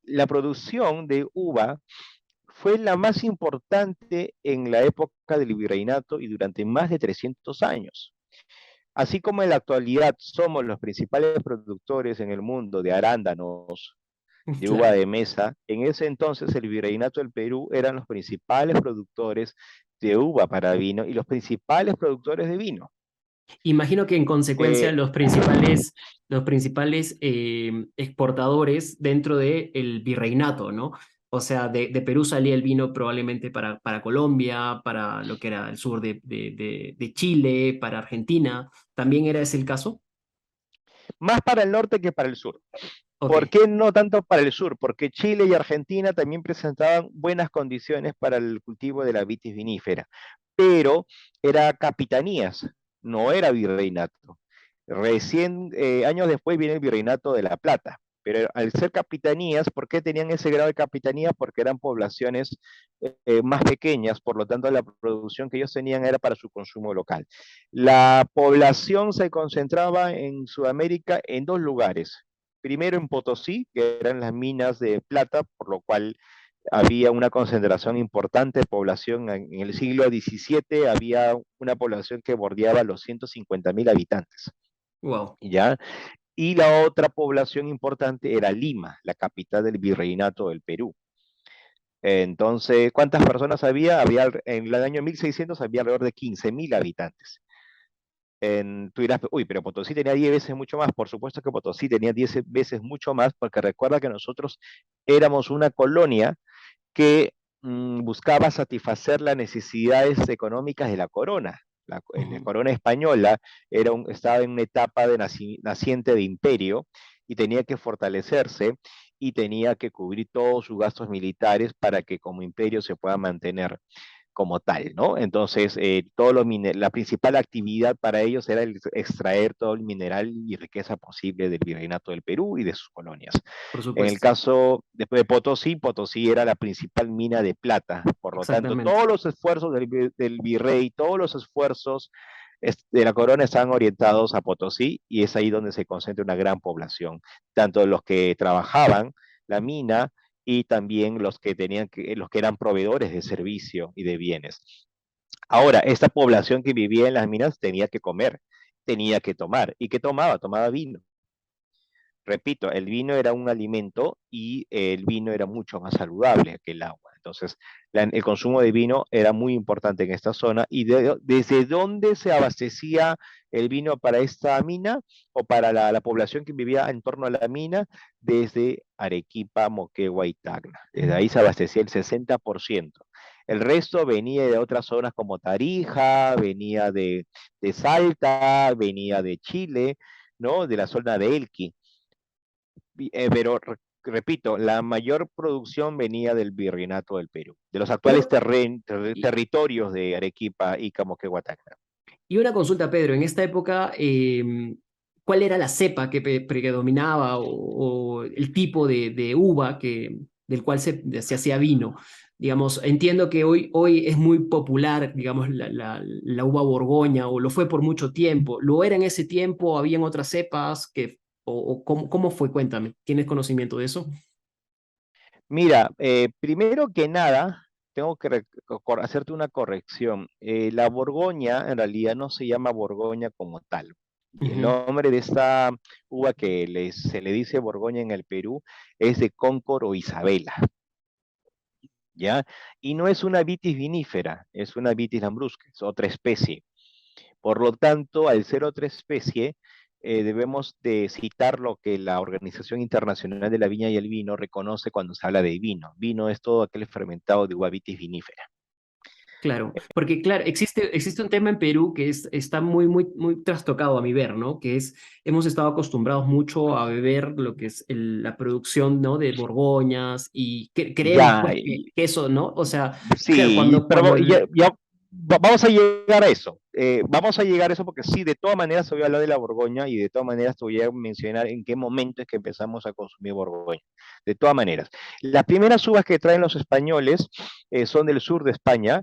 la producción de uva fue la más importante en la época del virreinato y durante más de 300 años. Así como en la actualidad somos los principales productores en el mundo de arándanos, de uva Claro. de mesa, en ese entonces el virreinato del Perú eran los principales productores de uva para vino y los principales productores de vino. Imagino que en consecuencia Eh, los principales exportadores dentro del virreinato, ¿no? O sea, de Perú salía el vino probablemente para Colombia, para lo que era el sur de Chile, para Argentina. ¿También era ese el caso? Más para el norte que para el sur. Ok. ¿Por qué no tanto para el sur? Porque Chile y Argentina también presentaban buenas condiciones para el cultivo de la vitis vinífera, pero era capitanías, no era virreinato. Recién, años después, viene el virreinato de La Plata, pero al ser capitanías, ¿por qué tenían ese grado de capitanía? Porque eran poblaciones más pequeñas, por lo tanto la producción que ellos tenían era para su consumo local. La población se concentraba en Sudamérica en dos lugares. Primero en Potosí, que eran las minas de plata, por lo cual había una concentración importante de población. En el siglo XVII había una población que bordeaba los 150.000 habitantes, Wow. ¿ya? Y la otra población importante era Lima, la capital del virreinato del Perú. Entonces, ¿cuántas personas había? En el año 1600 había alrededor de 15.000 habitantes. Tú dirás, uy, pero Potosí tenía 10 veces mucho más. Por supuesto que Potosí tenía 10 veces mucho más, porque recuerda que nosotros éramos una colonia que buscaba satisfacer las necesidades económicas de la corona. La Ujú. corona española estaba en una etapa de naciente de imperio y tenía que fortalecerse y tenía que cubrir todos sus gastos militares para que como imperio se pueda mantener como tal, ¿no? Entonces, la principal actividad para ellos era extraer todo el mineral y riqueza posible del virreinato del Perú y de sus colonias. Por En el supuesto. caso de Potosí, Potosí era la principal mina de plata. Por lo tanto, Exactamente. todos los esfuerzos del virrey, todos los esfuerzos de la corona estaban orientados a Potosí y es ahí donde se concentra una gran población, tanto los que trabajaban la mina y también los que eran proveedores de servicio y de bienes. Ahora, esta población que vivía en las minas tenía que comer, tenía que tomar. ¿Y qué tomaba? Tomaba vino. Repito, el vino era un alimento y el vino era mucho más saludable que el agua. Entonces, el consumo de vino era muy importante en esta zona. ¿Y desde dónde se abastecía el vino para esta mina o para la población que vivía en torno a la mina? Desde Arequipa, Moquegua y Tacna. Desde ahí se abastecía el 60%. El resto venía de otras zonas como Tarija, venía de Salta, venía de Chile, ¿no? De la zona de Elqui. Pero repito, la mayor producción venía del virreinato del Perú, de los Y, actuales territorios de Arequipa y Camoquehuatacna. y una consulta, Pedro, en esta época, ¿cuál era la cepa que predominaba o el tipo de uva del cual se hacía vino? Digamos, entiendo que hoy es muy popular, digamos, la uva Borgoña, o lo fue por mucho tiempo. ¿Lo era en ese tiempo? ¿Habían otras cepas o cómo fue? Cuéntame, ¿tienes conocimiento de eso? Mira, primero que nada, tengo que hacerte una corrección. La Borgoña en realidad no se llama Borgoña como tal. Y el Ujú. nombre de esta uva que se le dice Borgoña en el Perú es de Cóncor o Isabela, ¿ya? Y no es una vitis vinífera, es una vitis lambrusca, es otra especie. Por lo tanto, al ser otra especie, debemos de citar lo que la Organización Internacional de la Viña y el Vino reconoce cuando se habla de vino. Vino es todo aquel fermentado de uva vitis vinífera. Claro, porque claro, existe un tema en Perú que está muy trastocado a mi ver, ¿no? Que es, hemos estado acostumbrados mucho a beber lo que es la producción, ¿no? De Borgoñas y creemos Ya, pues que eso, ¿no? O sea, claro, sí, pero vamos a llegar a eso. Vamos a llegar a eso porque sí, de todas maneras te voy a hablar de la Borgoña y de todas maneras te voy a mencionar en qué momento es que empezamos a consumir Borgoña. De todas maneras. Las primeras uvas que traen los españoles son del sur de España.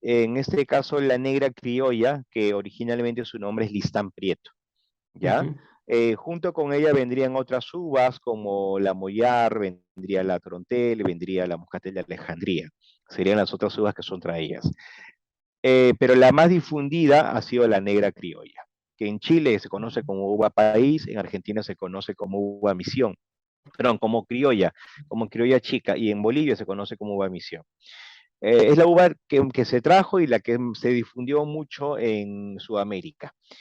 En este caso, la negra criolla, que originalmente su nombre es Listán Prieto, ¿ya? ujú. Junto con ella vendrían otras uvas como la Mollar, vendría la Trontel, vendría la Moscatel de Alejandría. Serían las otras uvas que son traídas. Pero la más difundida ha sido la negra criolla, que en Chile se conoce como uva país, en Argentina se conoce como uva misión, perdón, como criolla chica, y en Bolivia se conoce como uva misión. Es la uva que se trajo y la que se difundió mucho en Sudamérica.